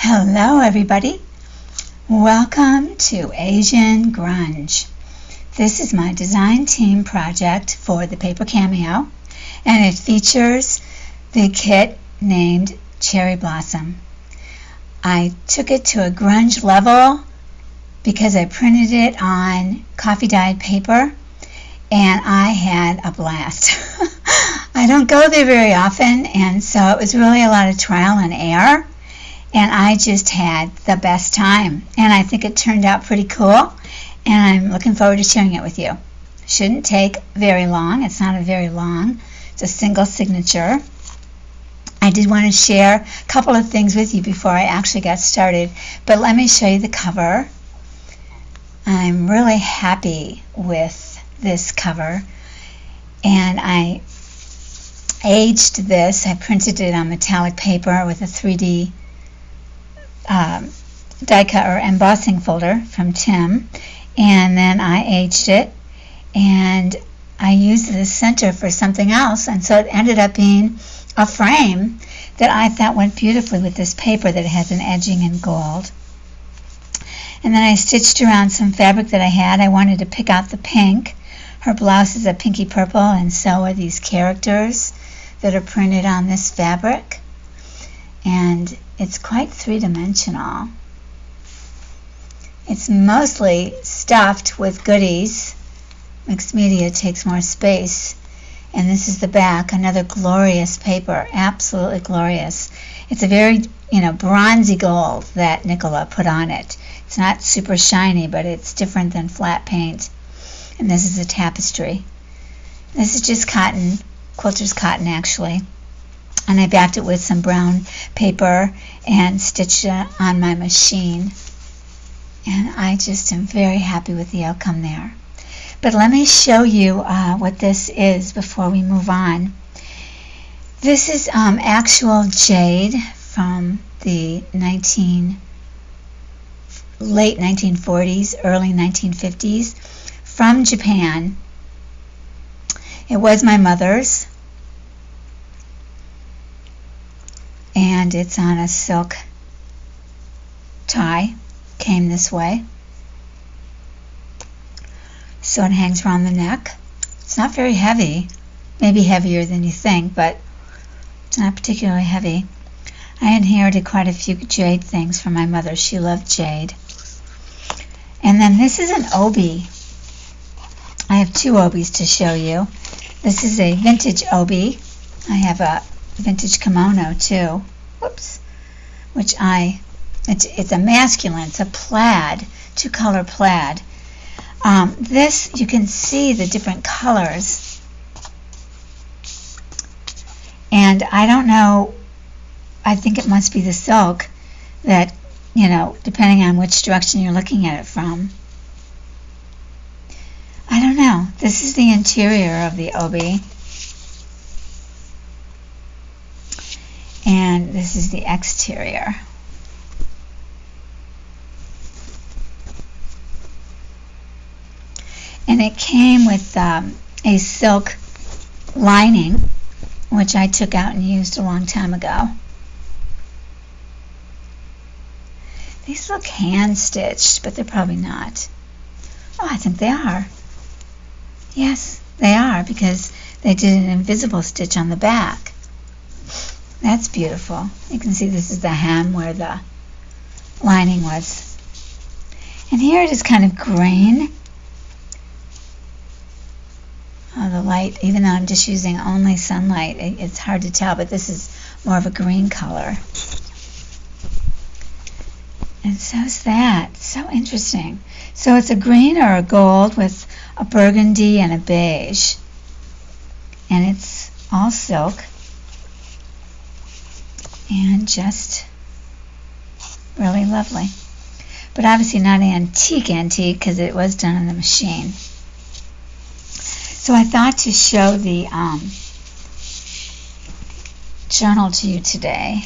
Hello everybody, welcome to Asian Grunge. This is my design team project for the Paper Cameo, and it features the kit named Cherry Blossom. I took it to a grunge level because I printed it on coffee dyed paper and I had a blast. I don't go there very often, and so it was really a lot of trial and error. And I just had the best time. And I think it turned out pretty cool. And I'm looking forward to sharing it with you. Shouldn't take very long. It's not a very long. It's a single signature. I did want to share a couple of things with you before I actually got started. But let me show you the cover. I'm really happy with this cover. And I aged this. I printed it on metallic paper with a 3D die cut or embossing folder from Tim, and then I aged it and I used the center for something else, and so it ended up being a frame that I thought went beautifully with this paper that has an edging in gold. And then I stitched around some fabric that I had. I wanted to pick out the pink. Her blouse is a pinky purple, and so are these characters that are printed on this fabric, and it's quite three-dimensional. It's mostly stuffed with goodies. Mixed media takes more space. And this is the back, another glorious paper, absolutely glorious. It's a very, bronzy gold that Nicola put on it. It's not super shiny, but it's different than flat paint. And this is a tapestry. This is just cotton, quilter's cotton actually. And I backed it with some brown paper and stitched it on my machine. And I just am very happy with the outcome there. But let me show you what this is before we move on. This is actual jade from the late 1940s, early 1950s from Japan. It was my mother's. And it's on a silk tie, came this way. So it hangs around the neck. It's not very heavy, maybe heavier than you think, but it's not particularly heavy. I inherited quite a few jade things from my mother. She loved jade. And then this is an obi. I have two obis to show you. This is a vintage obi. I have a vintage kimono too. Whoops. It's a masculine. It's a plaid, two-color plaid. This, you can see the different colors. And I don't know, I think it must be the silk that, depending on which direction you're looking at it from. I don't know. This is the interior of the obi. And this is the exterior. And it came with a silk lining, which I took out and used a long time ago. These look hand-stitched, but they're probably not. Oh, I think they are. Yes, they are, because they did an invisible stitch on the back. That's beautiful. You can see this is the hem where the lining was. And here it is kind of green. Oh, the light, even though I'm just using only sunlight, it's hard to tell, but this is more of a green color. And so is that. So interesting. So it's a green or a gold with a burgundy and a beige. And it's all silk. And just really lovely. But obviously not antique because it was done on the machine. So I thought to show the journal to you today,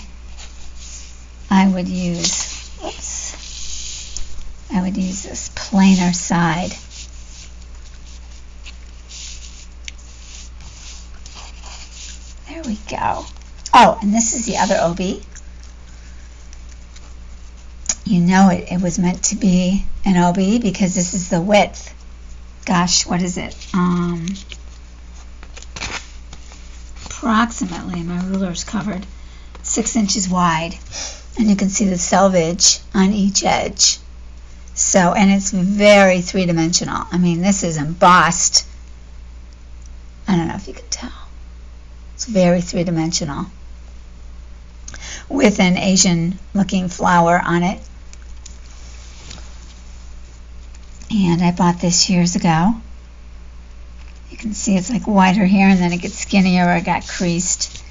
I would use this plainer side. There we go. Oh, and this is the other obi. you know it was meant to be an OB because this is the width. Gosh, what is it? Approximately, my ruler's covered, 6 inches wide. And you can see the selvage on each edge. So, and it's very three-dimensional. I mean, this is embossed. I don't know if you can tell. It's very three-dimensional with an Asian-looking flower on it. And I bought this years ago. You can see it's like whiter here, and then it gets skinnier or it got creased.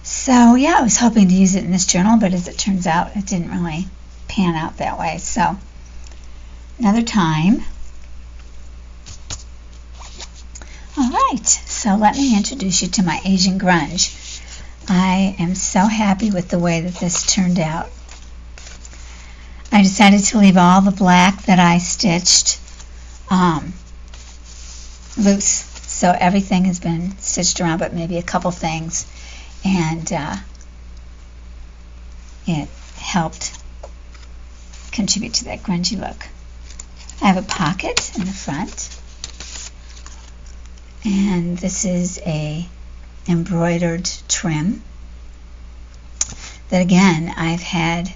So, yeah, I was hoping to use it in this journal, but as it turns out, it didn't really pan out that way. So, another time. All right, so let me introduce you to my Asian Grunge. I am so happy with the way that this turned out. I decided to leave all the black that I stitched loose. So everything has been stitched around, but maybe a couple things. And it helped contribute to that grungy look. I have a pocket in the front. And this is a embroidered trim that, again, I've had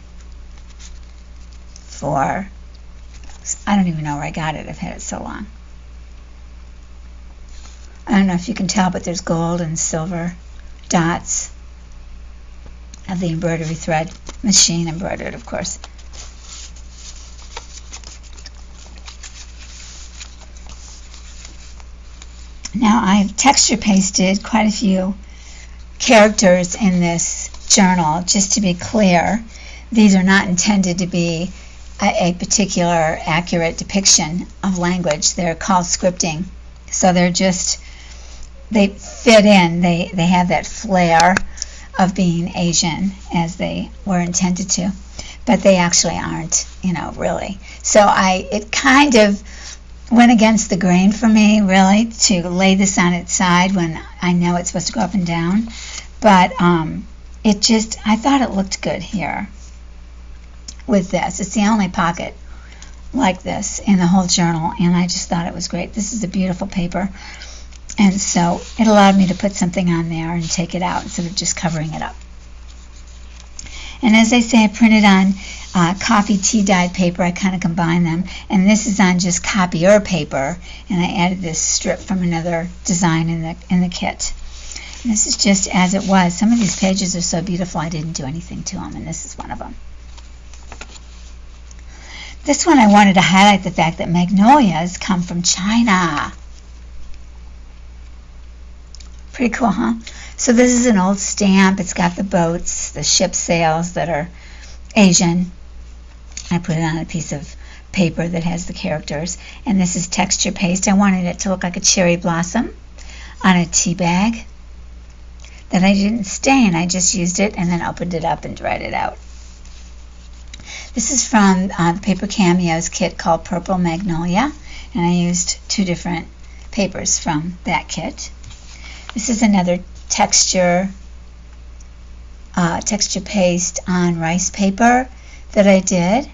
for, I don't even know where I got it. I've had it so long. I don't know if you can tell, but there's gold and silver dots of the embroidery thread, machine embroidered, of course. Now, I've texture pasted quite a few characters in this journal. Just to be clear, these are not intended to be a particular accurate depiction of language. They're called scripting. So they're just, they fit in. They have that flair of being Asian as they were intended to. But they actually aren't, really. So it kind of went against the grain for me, really, to lay this on its side when I know it's supposed to go up and down. But I thought it looked good here with this. It's the only pocket like this in the whole journal, and I just thought it was great. This is a beautiful paper, and so it allowed me to put something on there and take it out instead of just covering it up. And as I say, I printed on coffee tea dyed paper. I kind of combined them, and this is on just copier paper, and I added this strip from another design in the kit. And this is just as it was. Some of these pages are so beautiful I didn't do anything to them, and this is one of them. This one I wanted to highlight the fact that magnolias come from China. Pretty cool, huh? So this is an old stamp. It's got the boats, the ship sails that are Asian. I put it on a piece of paper that has the characters. And this is texture paste. I wanted it to look like a cherry blossom on a tea bag that I didn't stain. I just used it and then opened it up and dried it out. This is from the Paper Cameo's kit called Purple Magnolia, and I used 2 different papers from that kit. This is another texture paste on rice paper that I did.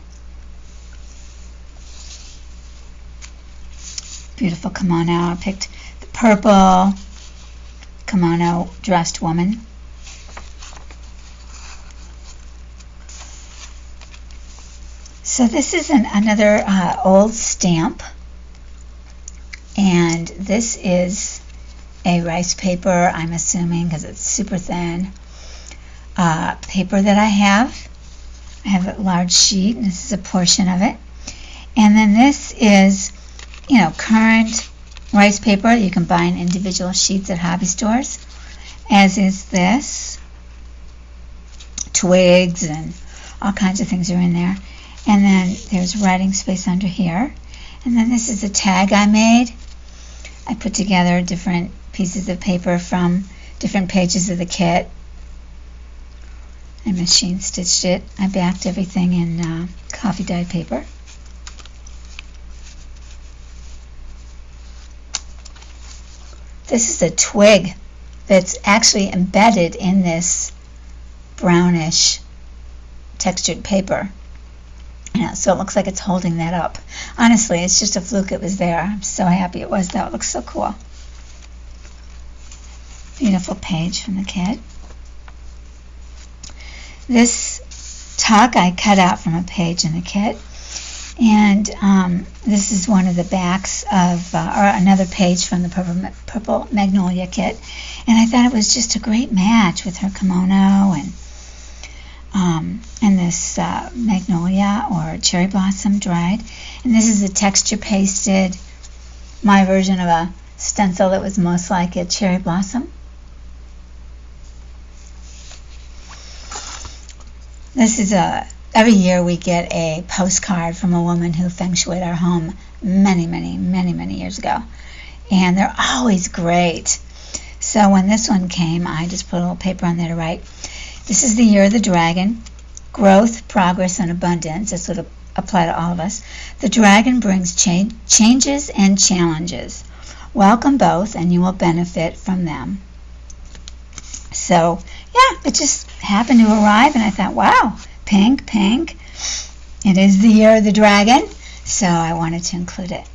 Beautiful kimono. I picked the purple kimono dressed woman. So this is another old stamp, and this is a rice paper, I'm assuming, because it's super thin, paper that I have. I have a large sheet, and this is a portion of it. And then this is, current rice paper. You can buy in individual sheets at hobby stores, as is this. Twigs and all kinds of things are in there. And then there's writing space under here. And then this is a tag I made. I put together different pieces of paper from different pages of the kit. I machine stitched it. I backed everything in coffee dyed paper. This is a twig that's actually embedded in this brownish textured paper. So it looks like it's holding that up. Honestly, it's just a fluke it was there. I'm so happy it was, though. It looks so cool. Beautiful page from the kit. This tuck I cut out from a page in the kit. And this is one of the backs of, or another page from the Purple Magnolia kit. And I thought it was just a great match with her kimono and this magnolia or cherry blossom dried. And this is a texture pasted, my version of a stencil that was most like a cherry blossom. This is every year we get a postcard from a woman who feng shuied our home many years ago. And they're always great. So when this one came, I just put a little paper on there to write, "This is the year of the dragon. Growth, progress, and abundance." This would apply to all of us. "The dragon brings changes and challenges. Welcome both, and you will benefit from them." So, yeah, it just happened to arrive, and I thought, wow, pink. It is the year of the dragon, so I wanted to include it.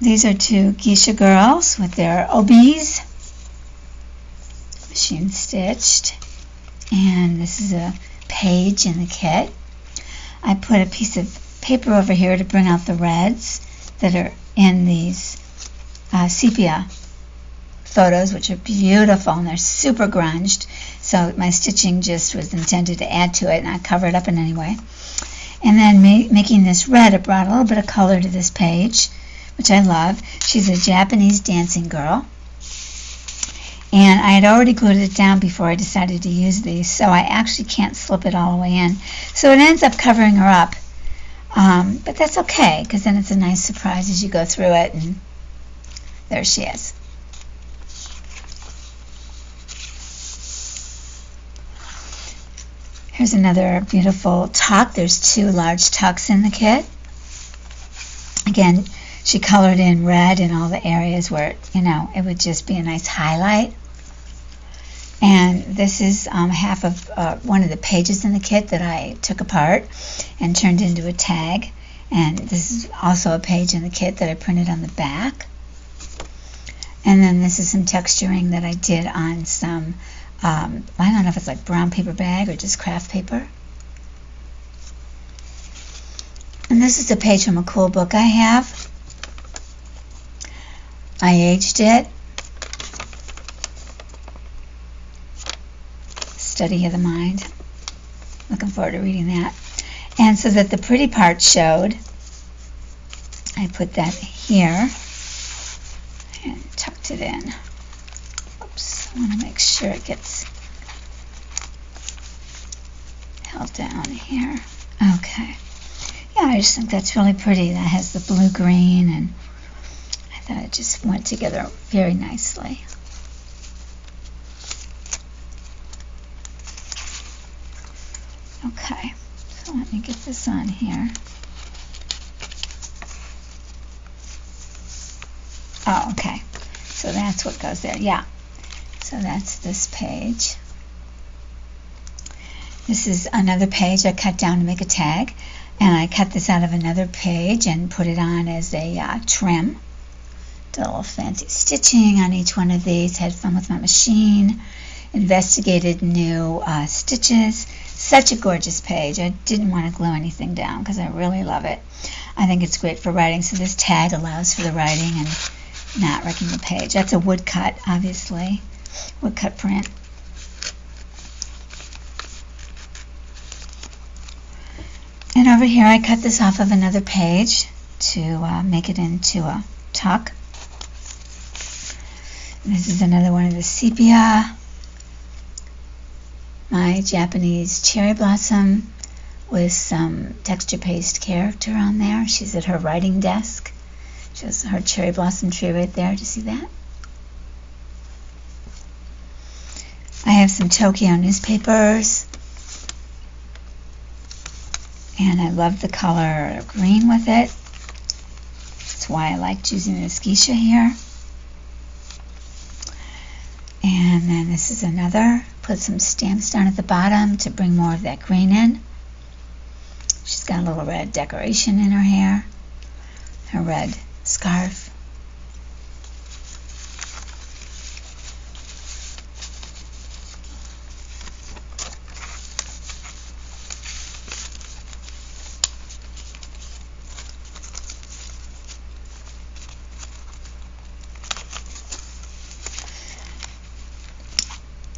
These are two geisha girls with their obis, machine stitched, and this is a page in the kit. I put a piece of paper over here to bring out the reds that are in these sepia photos, which are beautiful, and they're super grunged, so my stitching just was intended to add to it, and I cover it up in any way. And then making this red, it brought a little bit of color to this page, which I love. She's a Japanese dancing girl, and I had already glued it down before I decided to use these, so I actually can't slip it all the way in, so it ends up covering her up. But that's okay, because then it's a nice surprise as you go through it, and there she is. Here's another beautiful tuck. There's two large tucks in the kit. Again, she colored in red in all the areas where, it would just be a nice highlight. And this is half of one of the pages in the kit that I took apart and turned into a tag. And this is also a page in the kit that I printed on the back. And then this is some texturing that I did on some, I don't know if it's like brown paper bag or just craft paper. And this is a page from a cool book I have. I aged it. Study of the Mind. Looking forward to reading that. And so that the pretty part showed, I put that here and tucked it in. Oops, I want to make sure it gets held down here. Okay. Yeah, I just think that's really pretty. That has the blue-green, and I thought it just went together very nicely. Okay, so let me get this on here. Oh, okay. So that's what goes there. Yeah. So that's this page. This is another page I cut down to make a tag. And I cut this out of another page and put it on as a trim. Did a little fancy stitching on each one of these. Had fun with my machine. Investigated new stitches. Such a gorgeous page. I didn't want to glue anything down because I really love it. I think it's great for writing. So this tag allows for the writing and not wrecking the page. That's a woodcut, obviously. Woodcut print. And over here I cut this off of another page to make it into a tuck. This is another one of the sepia. My Japanese cherry blossom with some texture paste character on there. She's at her writing desk. She has her cherry blossom tree right there. Do you see that? I have some Tokyo newspapers. And I love the color green with it. That's why I liked using this geisha here. And then this is another. Put some stamps down at the bottom to bring more of that green in. She's got a little red decoration in her hair, her red scarf.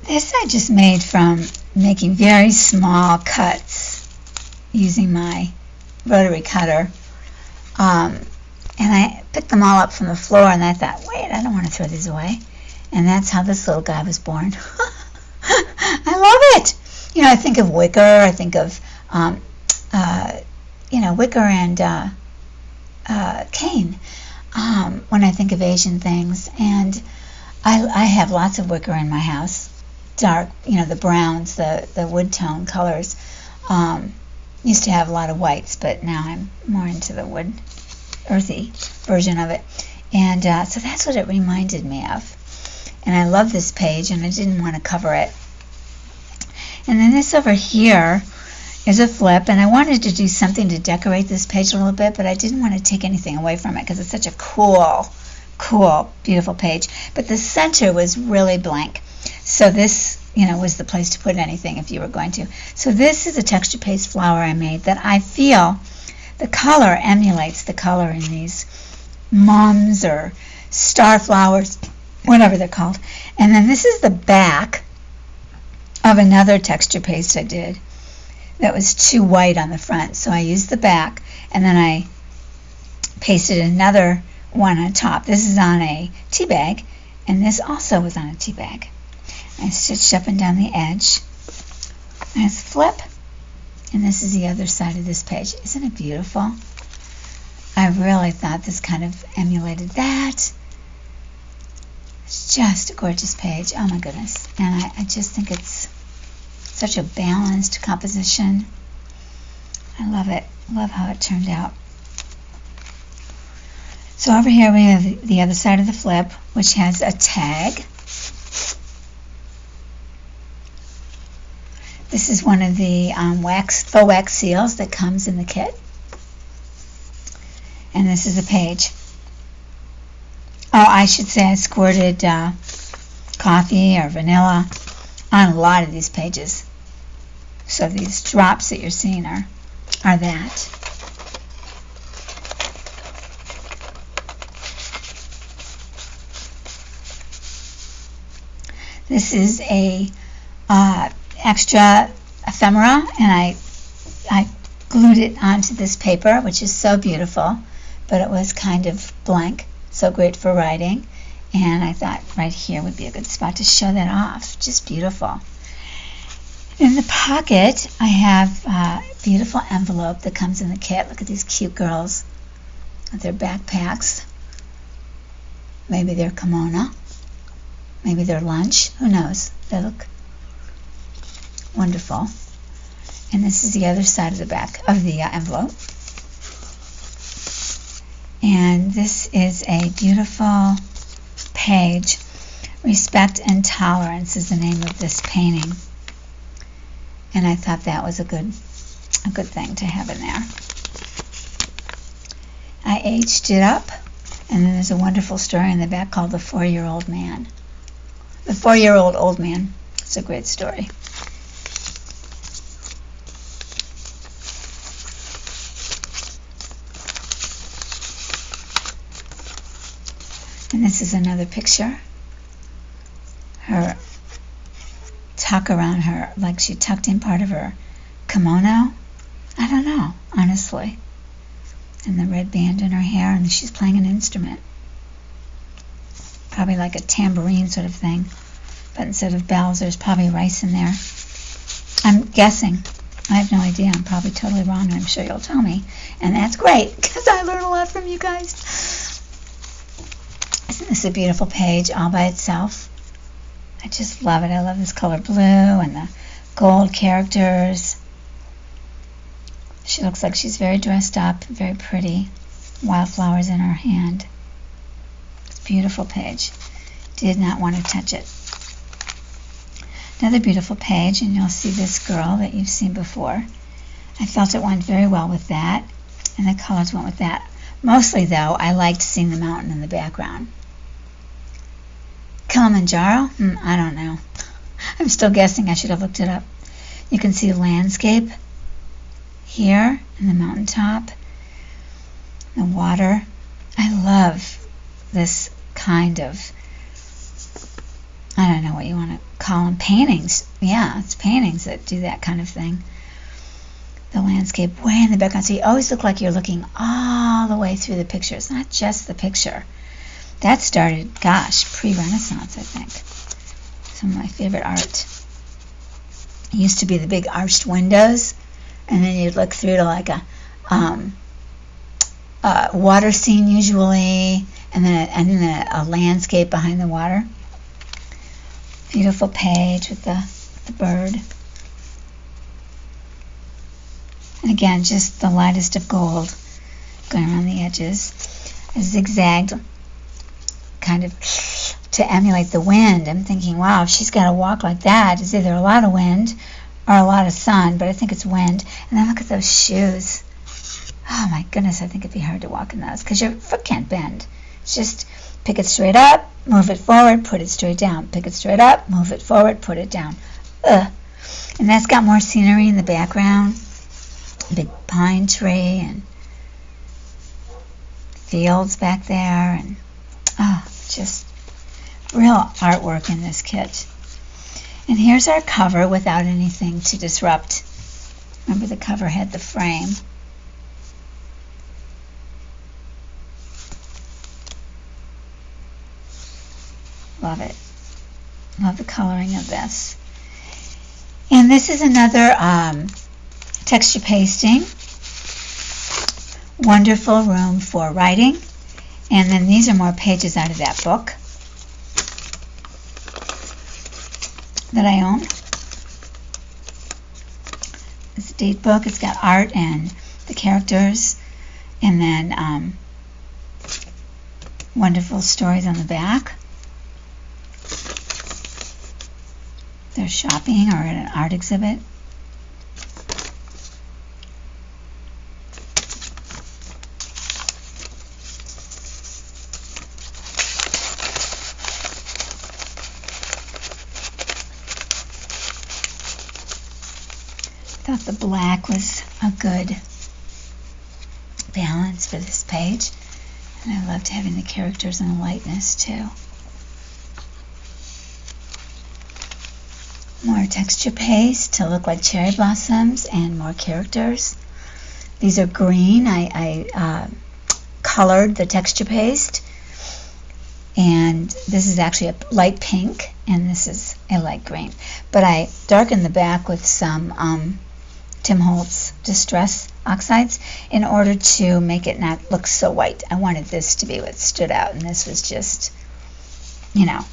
This I just made from making very small cuts using my rotary cutter. And I picked them all up from the floor, and I thought, wait, I don't want to throw these away. And that's how this little guy was born. I love it. You know, I think of wicker. I think of, wicker and cane when I think of Asian things. And I have lots of wicker in my house. Dark, the browns, the wood tone colors. Used to have a lot of whites, but now I'm more into the wood, earthy version of it. And so that's what it reminded me of. And I love this page, and I didn't want to cover it. And then this over here is a flip, and I wanted to do something to decorate this page a little bit, but I didn't want to take anything away from it because it's such a cool, beautiful page. But the center was really blank. So this, was the place to put anything if you were going to. So this is a texture paste flower I made that I feel the color emulates the color in these mums or star flowers, whatever they're called. And then this is the back of another texture paste I did that was too white on the front. So I used the back, and then I pasted another one on top. This is on a tea bag, and this also was on a tea bag. I stitched up and down the edge. Nice flip. And this is the other side of this page. Isn't it beautiful? I really thought this kind of emulated that. It's just a gorgeous page. Oh my goodness. And I just think it's such a balanced composition. I love it. Love how it turned out. So over here we have the other side of the flip, which has a tag. This is one of the faux wax seals that comes in the kit. And this is a page. Oh, I should say I squirted coffee or vanilla on a lot of these pages. So these drops that you're seeing are that. This is a extra ephemera, and I glued it onto this paper, which is so beautiful, but it was kind of blank, so great for writing, and I thought right here would be a good spot to show that off. Just beautiful. In the pocket, I have a beautiful envelope that comes in the kit. Look at these cute girls with their backpacks. Maybe their kimono, maybe their lunch, who knows? They look wonderful. And this is the other side of the back of the envelope. And this is a beautiful page. Respect and Tolerance is the name of this painting. And I thought that was a good thing to have in there. I aged it up, and then there's a wonderful story in the back called The 4-Year-Old Man. The 4-Year-Old Old Man. It's a great story. And this is another picture. Her tuck around her, like she tucked in part of her kimono. I don't know, honestly. And the red band in her hair, and she's playing an instrument. Probably like a tambourine sort of thing. But instead of bells, there's probably rice in there. I'm guessing. I have no idea. I'm probably totally wrong, and I'm sure you'll tell me. And that's great, because I learn a lot from you guys. Isn't this a beautiful page all by itself? I just love it. I love this color blue and the gold characters. She looks like she's very dressed up, very pretty. Wildflowers in her hand. It's a beautiful page. Did not want to touch it. Another beautiful page, and you'll see this girl that you've seen before. I felt it went very well with that, and the colors went with that. Mostly, though, I liked seeing the mountain in the background. Kilimanjaro? I don't know. I'm still guessing. I should have looked it up. You can see landscape here in the mountaintop, the water. I love this kind of, I don't know what you want to call them, paintings. Yeah, it's paintings that do that kind of thing. The landscape way in the background. So you always look like you're looking all the way through the picture. It's not just the picture. That started, gosh, pre-Renaissance, I think. Some of my favorite art. It used to be the big arched windows, and then you'd look through to like a water scene usually, and then a landscape behind the water. Beautiful page with the bird. And again, just the lightest of gold going around the edges. A zigzagged, kind of to emulate the wind. I'm thinking, wow, if she's got to walk like that, it's either a lot of wind or a lot of sun, but I think it's wind. And then look at those shoes. Oh my goodness, I think it'd be hard to walk in those because your foot can't bend. It's just pick it straight up, move it forward, put it straight down. Pick it straight up, move it forward, put it down. Ugh. And that's got more scenery in the background. Big pine tree and fields back there, and just real artwork in this kit. And here's our cover without anything to disrupt. Remember, the cover had the frame. Love it. Love the coloring of this. And this is another texture pasting. Wonderful room for writing. And then these are more pages out of that book that I own. It's a date book. It's got art and the characters, and then wonderful stories on the back. They're shopping or at an art exhibit. I thought the black was a good balance for this page, and I loved having the characters and the lightness too. More texture paste to look like cherry blossoms and more characters. These are green. I colored the texture paste, and this is actually a light pink, and this is a light green. But I darkened the back with some Tim Holtz Distress Oxides in order to make it not look so white. I wanted this to be what stood out, and this was just,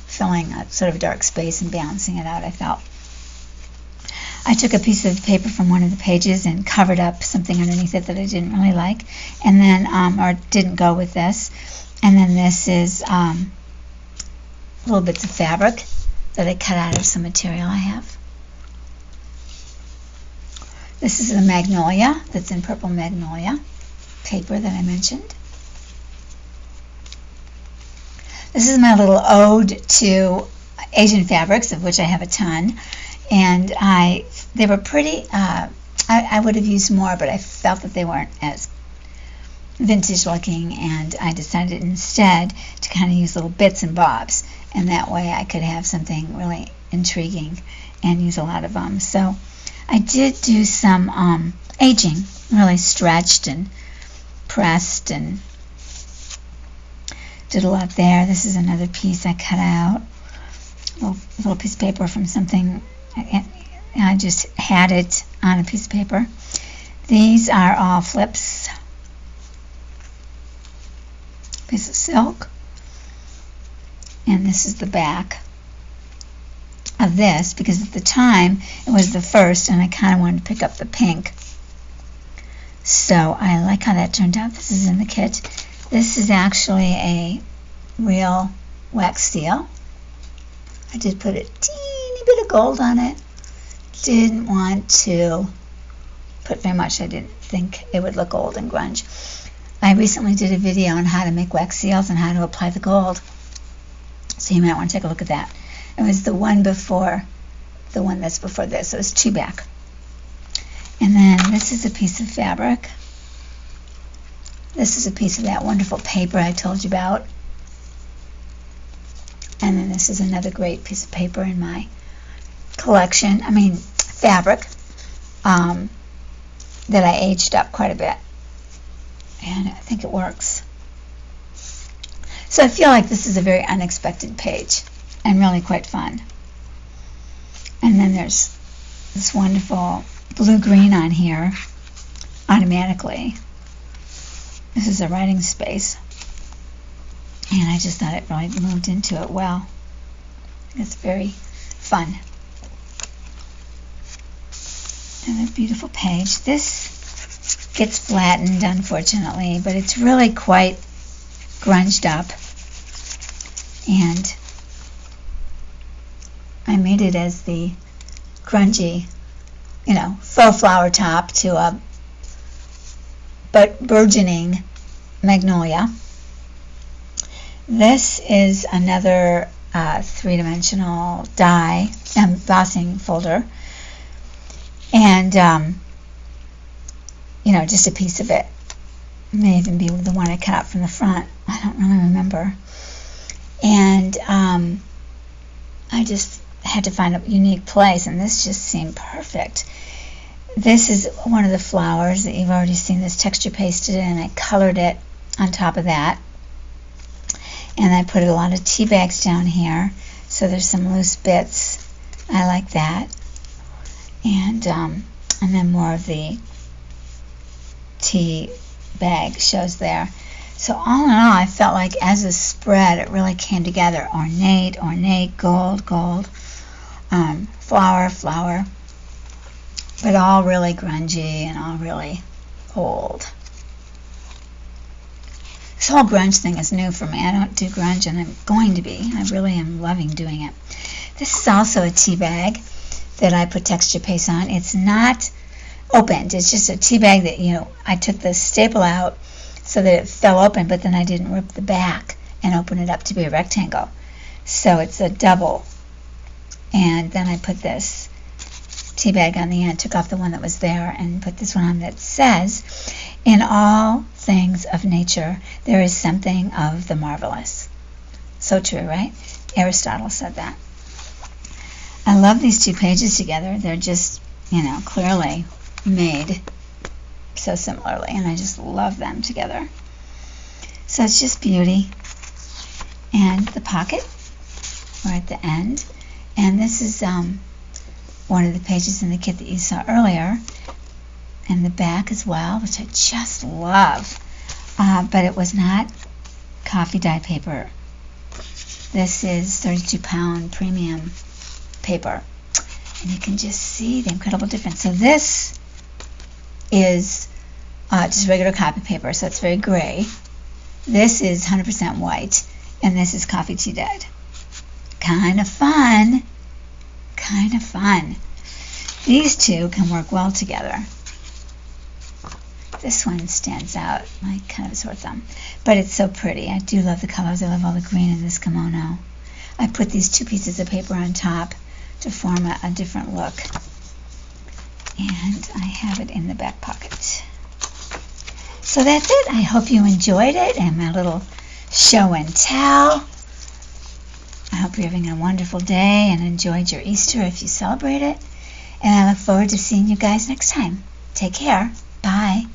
filling a sort of dark space and balancing it out, I felt. I took a piece of paper from one of the pages and covered up something underneath it that I didn't really like, and then, or didn't go with this. And then this is little bits of fabric that I cut out of some material I have. This is the Magnolia that's in Purple Magnolia paper that I mentioned. This is my little ode to Asian fabrics, of which I have a ton. And they were pretty, I would have used more, but I felt that they weren't as vintage looking, and I decided instead to kind of use little bits and bobs, and that way I could have something really intriguing and use a lot of them. So I did do some aging, really stretched and pressed and did a lot there. This is another piece I cut out, a little piece of paper from something. I just had it on a piece of paper. These are all flips. Piece of silk. And this is the back of this, because at the time it was the first and I kind of wanted to pick up the pink. So I like how that turned out. This is in the kit. This is actually a real wax seal. I did put a teeny bit of gold on it. Didn't want to put very much. I didn't think it would look gold in grunge. I recently did a video on how to make wax seals and how to apply the gold. So you might want to take a look at that. It was the one before, the one that's before this. So it was 2 back. And then this is a piece of fabric. This is a piece of that wonderful paper I told you about. And then this is another great piece of paper in my collection. I mean, fabric that I aged up quite a bit. And I think it works. So I feel like this is a very unexpected page and really quite fun. And then there's this wonderful blue-green on here automatically. This is a writing space. And I just thought it really moved into it well. It's very fun. Another beautiful page. This gets flattened, unfortunately, but it's really quite grunged up. And I made it as the grungy, faux flower top to a burgeoning magnolia. This is another 3-dimensional die embossing folder, and just a piece of it. May even be the one I cut out from the front. I don't really remember. And I just had to find a unique place, and this just seemed perfect. This is one of the flowers that you've already seen this texture pasted in, and I colored it on top of that. And I put a lot of tea bags down here, so there's some loose bits. I like that. And then more of the tea bag shows there. So all in all, I felt like as a spread, it really came together. Ornate, gold, flower, but all really grungy and all really old. This whole grunge thing is new for me. I don't do grunge, and I'm going to be. I really am loving doing it. This is also a tea bag that I put texture paste on. It's not opened. It's just a tea bag that, I took the staple out so that it fell open, but then I didn't rip the back and open it up to be a rectangle. So it's a double. And then I put this tea bag on the end, took off the one that was there, and put this one on that says, "In all things of nature, there is something of the marvelous." So true, right? Aristotle said that. I love these 2 pages together. They're just, clearly made so similarly, and I just love them together. So it's just beauty. And the pocket, right at the end. And this is one of the pages in the kit that you saw earlier. And the back as well, which I just love. But it was not coffee dye paper. This is 32-pound premium paper. And you can just see the incredible difference. So this is just regular copy paper, so it's very gray. This is 100% white, and this is coffee tea dyed. Kind of fun. These 2 can work well together. This one stands out like kind of a sore thumb, but it's so pretty. I do love the colors. I love all the green in this kimono. I put these 2 pieces of paper on top to form a different look, and I have it in the back pocket. So that's it. I hope you enjoyed it and my little show and tell. I hope you're having a wonderful day and enjoyed your Easter if you celebrate it. And I look forward to seeing you guys next time. Take care. Bye.